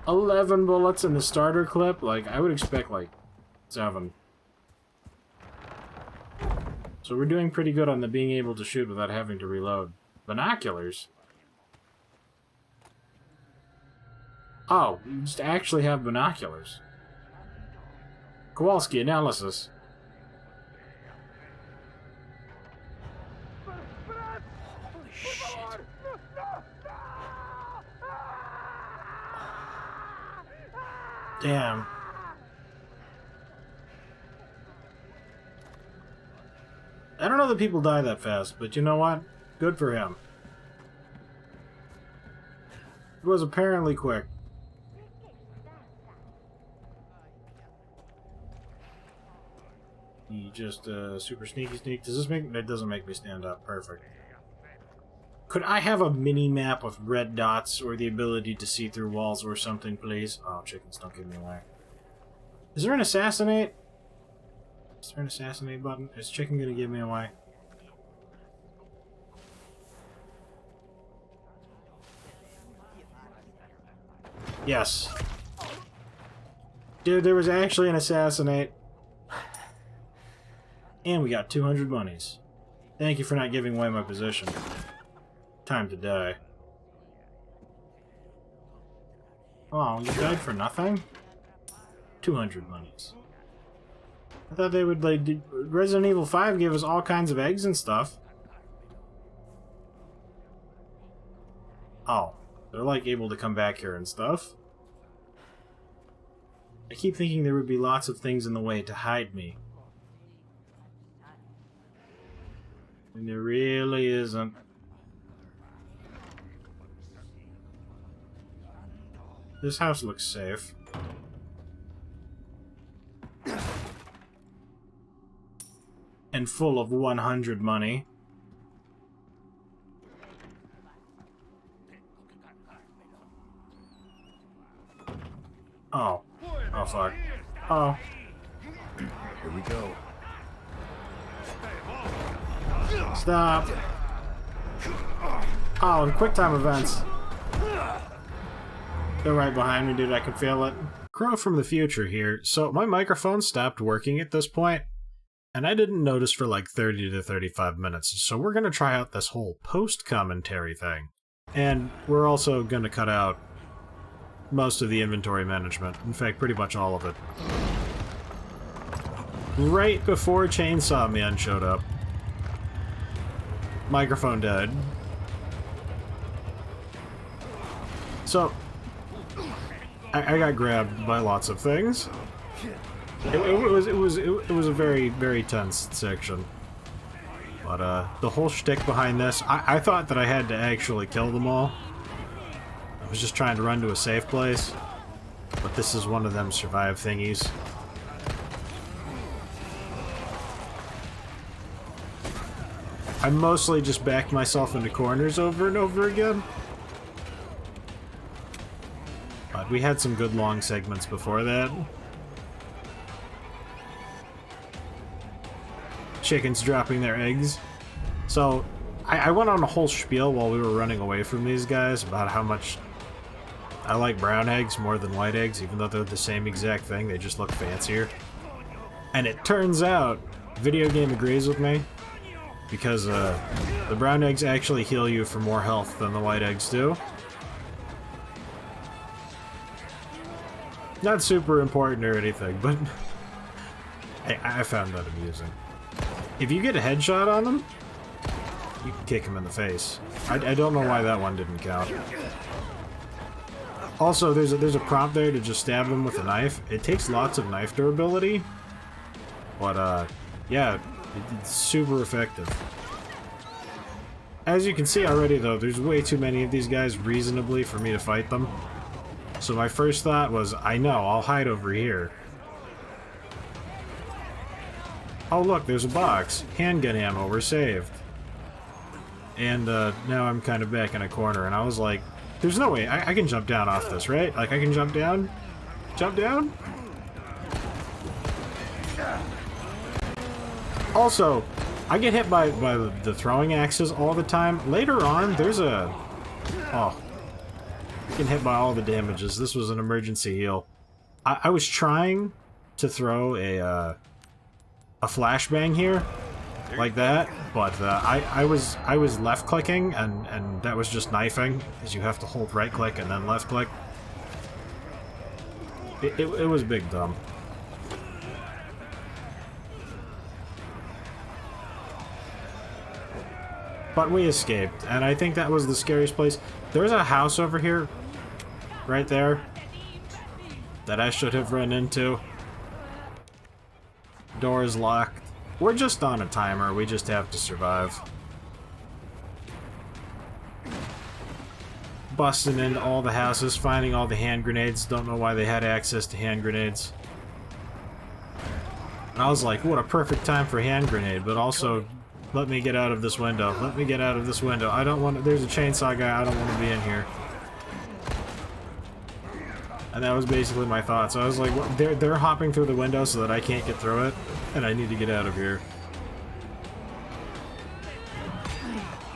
11 bullets in the starter clip? Like, I would expect, like, 7. So we're doing pretty good on the being able to shoot without having to reload. Binoculars? Oh, we just actually have binoculars. Kowalski analysis. Holy shit. Damn. I don't know that people die that fast, but you know what? Good for him. It was apparently quick. He just, super sneaky sneak. Does this make... It doesn't make me stand up. Perfect. Could I have a mini-map with red dots or the ability to see through walls or something, please? Oh, chickens, don't give me away. Is there an assassinate? Is there an assassinate button? Is chicken gonna give me away? Yes. Dude, there was actually an assassinate. And we got 200 monies. Thank you for not giving away my position. Time to die. Oh, you died for nothing? 200 monies. I thought they would, like, Resident Evil 5 gave us all kinds of eggs and stuff. Oh, they're, like, able to come back here and stuff. I keep thinking there would be lots of things in the way to hide me. And there really isn't. This house looks safe. And full of 100 money. Oh. Oh, fuck. Oh. Here we go. Stop. Oh, and quick time events. They're right behind me, dude. I can feel it. Crow from the future here. So my microphone stopped working at this point, and I didn't notice for like 30 to 35 minutes. So we're going to try out this whole post-commentary thing. And we're also going to cut out most of the inventory management. In fact, pretty much all of it. Right before Chainsaw Man showed up, microphone died. So I got grabbed by lots of things. It was a very, very tense section. But the whole shtick behind this, I thought that I had to actually kill them all. I was just trying to run to a safe place. But this is one of them survive thingies. I mostly just backed myself into corners over and over again. But we had some good long segments before that. Chickens dropping their eggs. So, I went on a whole spiel while we were running away from these guys about how much I like brown eggs more than white eggs, even though they're the same exact thing, they just look fancier. And it turns out, video game agrees with me. Because the brown eggs actually heal you for more health than the white eggs do. Not super important or anything, but I found that amusing. If you get a headshot on them, you can kick them in the face. I don't know why that one didn't count. Also, there's a prompt there to just stab them with a knife. It takes lots of knife durability, but yeah. It's super effective. As you can see already, though, there's way too many of these guys reasonably for me to fight them. So my first thought was, I know, I'll hide over here. Oh look, there's a box. Handgun ammo, we're saved. And now I'm kind of back in a corner, and I was like, there's no way, I can jump down off this, right? Like, I can jump down? Jump down? Also, I get hit by the throwing axes all the time. Later on, there's a... Oh. Getting hit by all the damages. This was an emergency heal. I was trying to throw a flashbang here, like that, but I was left clicking, and that was just knifing, because you have to hold right click and then left click. It was big dumb. But we escaped, and I think that was the scariest place. There's a house over here, right there, that I should have run into. Door is locked. We're just on a timer, we just have to survive. Busting into all the houses, finding all the hand grenades. Don't know why they had access to hand grenades. And I was like, what a perfect time for a hand grenade, but also, let me get out of this window. Let me get out of this window. I don't want to, there's a chainsaw guy, I don't want to be in here. And that was basically my thoughts. I was like, well, they're hopping through the window so that I can't get through it, and I need to get out of here.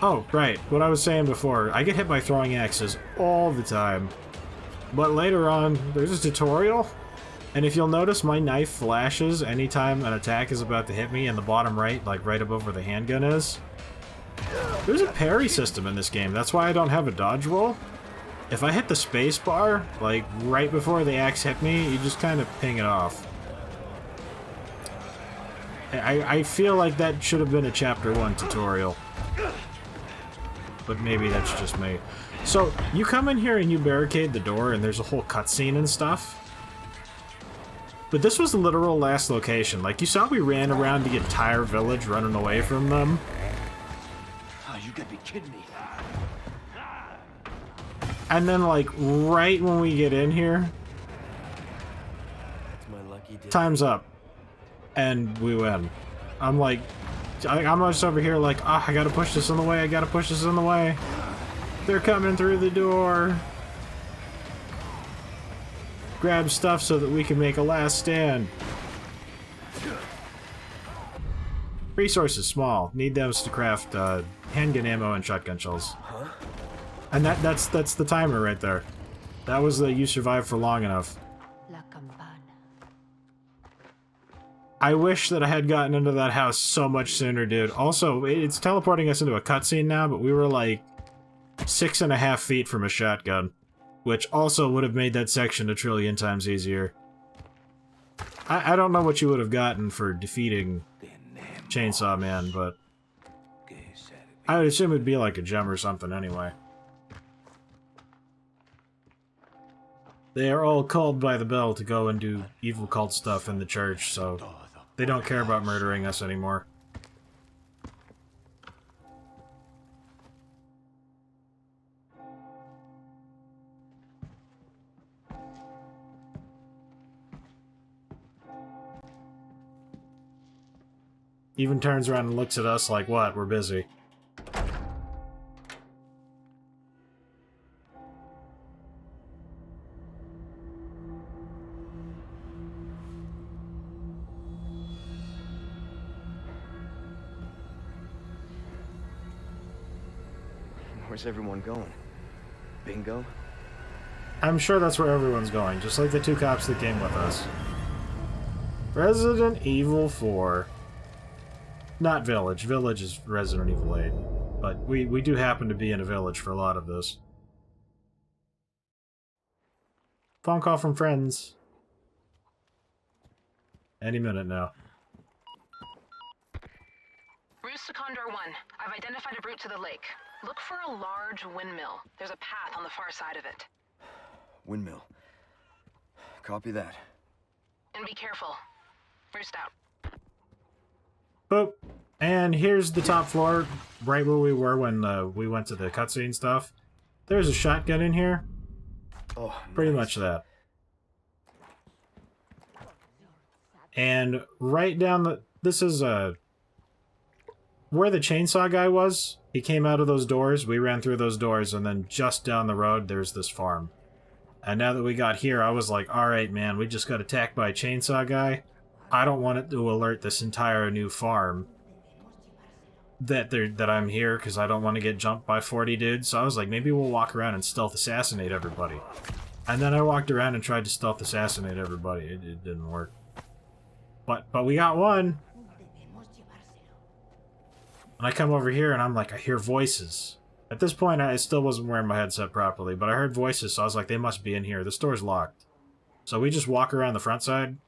Oh, right. What I was saying before. I get hit by throwing axes all the time. But later on, there's a tutorial, and if you'll notice, my knife flashes anytime an attack is about to hit me in the bottom right, like right above where the handgun is. There's a parry system in this game. That's why I don't have a dodge roll. If I hit the space bar, like, right before the axe hit me, you just kind of ping it off. I feel like that should have been a Chapter 1 tutorial. But maybe that's just me. So, you come in here and you barricade the door, and there's a whole cutscene and stuff. But this was the literal last location. Like, you saw we ran around the entire village running away from them. Oh, you gotta be kidding me. And then, like, right when we get in here, It's my lucky day. time's up. And we win. I'm like, I'm just over here like, ah, I gotta push this in the way, I gotta push this in the way. They're coming through the door. Grab stuff so that we can make a last stand. Resources small. Need those to craft handgun ammo and shotgun shells. Huh? And that's the timer right there. That was the you survived for long enough. I wish that I had gotten into that house so much sooner, dude. Also, it's teleporting us into a cutscene now, but we were like 6.5 feet from a shotgun, which also would have made that section a trillion times easier. I don't know what you would have gotten for defeating Chainsaw Man, but I would assume it'd be like a gem or something anyway. They are all called by the bell to go and do evil cult stuff in the church, so they don't care about murdering us anymore. Even turns around and looks at us like, what, we're busy. Where's everyone going? Bingo? I'm sure that's where everyone's going, just like the two cops that came with us. Resident Evil 4. Not Village. Village is Resident Evil 8. But we do happen to be in a village for a lot of this. Phone call from friends. Any minute now. Route to Condor 1. I've identified a route to the lake. Look for a large windmill. There's a path on the far side of it. Windmill. Copy that. And be careful. Roost out. Boop. And here's the top floor, right where we were when we went to the cutscene stuff. There's a shotgun in here. Oh, Pretty nice. much that. And right down the... This is where the chainsaw guy was. He came out of those doors, we ran through those doors, and then just down the road, there's this farm. And now that we got here, I was like, alright man, we just got attacked by a chainsaw guy. I don't want it to alert this entire new farm. that I'm here because I don't want to get jumped by 40 dudes. So I was like, maybe we'll walk around and stealth assassinate everybody. And then I walked around and tried to stealth assassinate everybody. It didn't work. But we got one. And I come over here and I'm like, I hear voices. At this point, I still wasn't wearing my headset properly, but I heard voices, so I was like, they must be in here. The store's locked. So we just walk around the front side.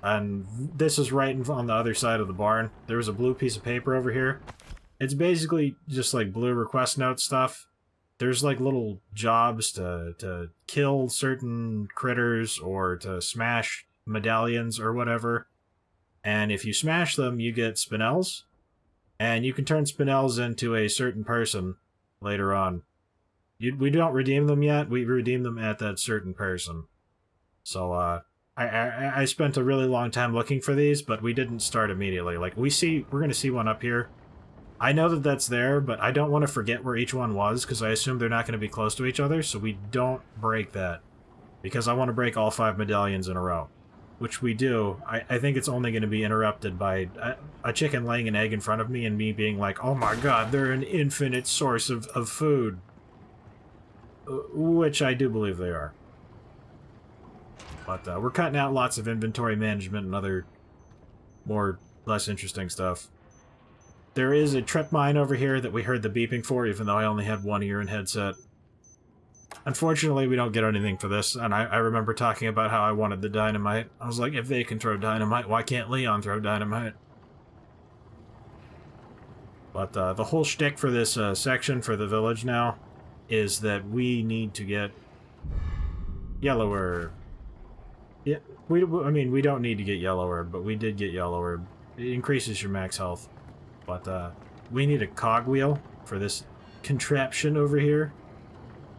And this is right on the other side of the barn. There was a blue piece of paper over here. It's basically just like blue request note stuff. There's like little jobs to kill certain critters or to smash medallions or whatever. And if you smash them, you get spinels. And you can turn spinels into a certain person later on. We don't redeem them yet. We redeem them at that certain person. So, I spent a really long time looking for these, but we didn't start immediately. Like, we're going to see one up here. I know that that's there, but I don't want to forget where each one was, because I assume they're not going to be close to each other, so we don't break that. Because I want to break all 5 medallions in a row. Which we do. I think it's only going to be interrupted by a chicken laying an egg in front of me and me being like, oh my god, they're an infinite source of food. Which I do believe they are. But we're cutting out lots of inventory management and other less interesting stuff. There is a trip mine over here that we heard the beeping for, even though I only had one ear and headset. Unfortunately, we don't get anything for this, and I remember talking about how I wanted the dynamite. I was like, if they can throw dynamite, why can't Leon throw dynamite? But the whole shtick for this section for the village now is that we need to get yellower. Yeah, I mean, we don't need to get yellower, but we did get yellower. It increases your max health. But we need a cogwheel for this contraption over here.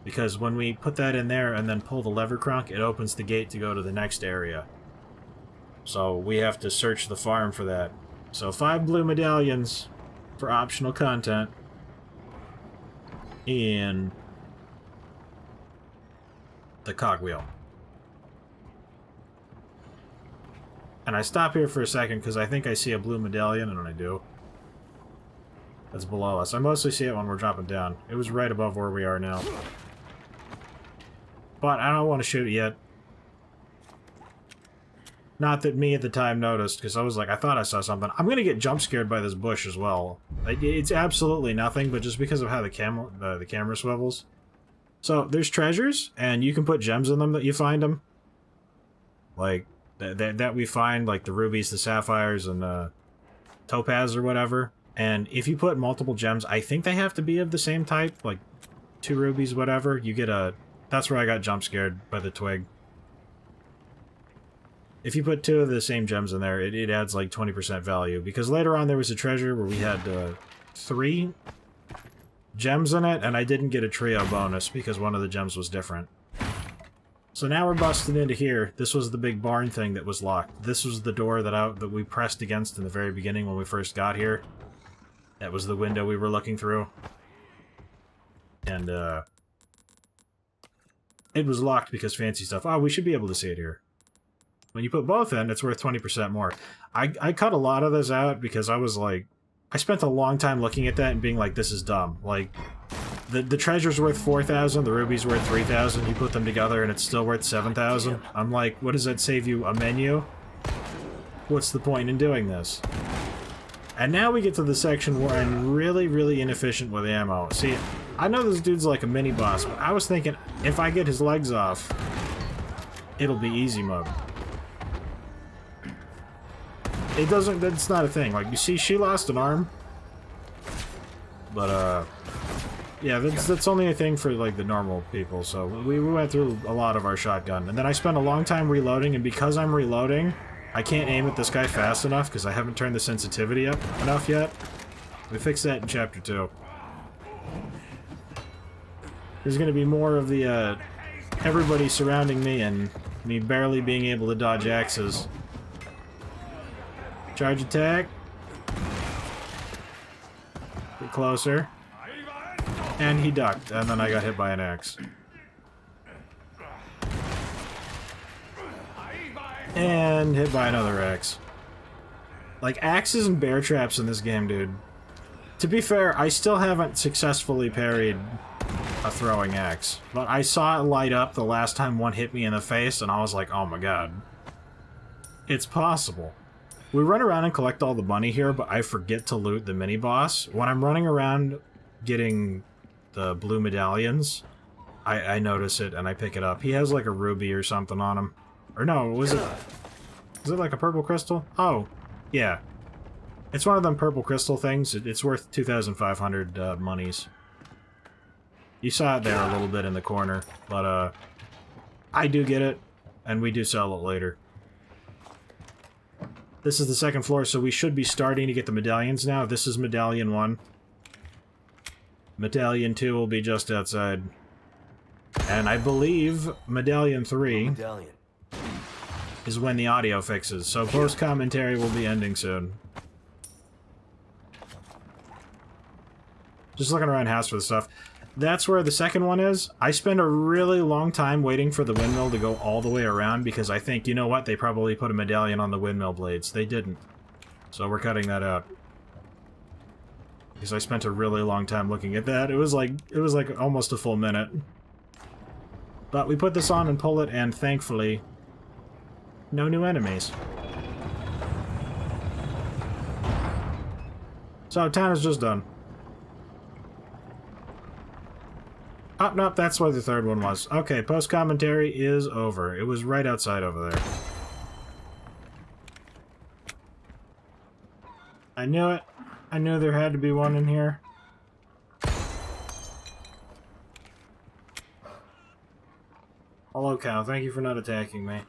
Because when we put that in there and then pull the lever crunk, it opens the gate to go to the next area. So we have to search the farm for that. So 5 blue medallions for optional content. And the cogwheel. And I stop here for a second because I think I see a blue medallion, and I do. That's below us. I mostly see it when we're dropping down. It was right above where we are now. But I don't want to shoot it yet. Not that me at the time noticed, because I was like, I thought I saw something. I'm going to get jump scared by this bush as well. It's absolutely nothing, but just because of how the camera swivels. So, there's treasures, and you can put gems in them that you find them. Like, that we find, like the rubies, the sapphires, and topaz or whatever. And if you put multiple gems, I think they have to be of the same type, like 2 rubies, whatever, you get a... That's where I got jump scared by the twig. If you put 2 of the same gems in there, it adds like 20% value. Because later on there was a treasure where we had 3 gems in it, and I didn't get a trio bonus because one of the gems was different. So now we're busting into here. This was the big barn thing that was locked. This was the door that we pressed against in the very beginning when we first got here. That was the window we were looking through. And, it was locked because fancy stuff. Oh, we should be able to see it here. When you put both in, it's worth 20% more. I cut a lot of this out because I was like... I spent a long time looking at that and being like, this is dumb. Like, the treasure's worth 4,000, the ruby's worth 3,000, you put them together and it's still worth 7,000. I'm like, what does that save you? A menu? What's the point in doing this? And now we get to the section where I'm really, really inefficient with ammo. See, I know this dude's like a mini-boss, but I was thinking, if I get his legs off, it'll be easy mode. It doesn't, that's not a thing. Like, you see, she lost an arm. But, yeah, that's only a thing for, like, the normal people. So, we went through a lot of our shotgun. And then I spent a long time reloading, and because I'm reloading, I can't aim at this guy fast enough, because I haven't turned the sensitivity up enough yet. We fixed that in Chapter 2. There's going to be more of the, everybody surrounding me and me barely being able to dodge axes. Charge attack. Get closer. And he ducked, and then I got hit by an axe. And hit by another axe. Like, axes and bear traps in this game, dude. To be fair, I still haven't successfully parried a throwing axe. But I saw it light up the last time one hit me in the face, and I was like, oh my god. It's possible. We run around and collect all the money here, but I forget to loot the mini-boss. When I'm running around getting the blue medallions, I notice it and I pick it up. He has like a ruby or something on him. Or no, was it like a purple crystal? Oh, yeah. It's one of them purple crystal things. It's worth 2,500 monies. You saw it there a little bit in the corner, but I do get it, and we do sell it later. This is the second floor, so we should be starting to get the medallions now. This is Medallion 1. Medallion 2 will be just outside. And I believe Medallion 3 Medallion. is when the audio fixes, so post-commentary will be ending soon. Just looking around house for the stuff. That's where the second one is. I spend a really long time waiting for the windmill to go all the way around because I think, you know what, they probably put a medallion on the windmill blades. They didn't. So we're cutting that out. Because I spent a really long time looking at that. It was like almost a full minute. But we put this on and pull it, and thankfully, no new enemies. So, town is just done. Oh, nope, that's where the third one was. Okay, post-commentary is over. It was right outside over there. I knew it. I knew there had to be one in here. Hello, cow. Thank you for not attacking me.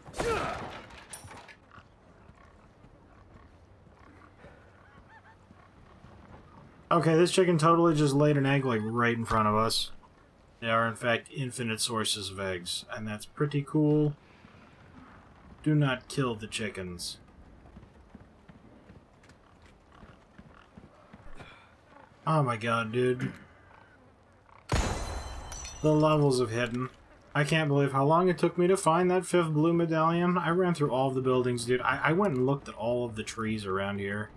Okay, this chicken totally just laid an egg, like, right in front of us. They are, in fact, infinite sources of eggs, and that's pretty cool. Do not kill the chickens. Oh my god, dude. The levels of hidden. I can't believe how long it took me to find that 5th blue medallion. I ran through all of the buildings, dude. I went and looked at all of the trees around here.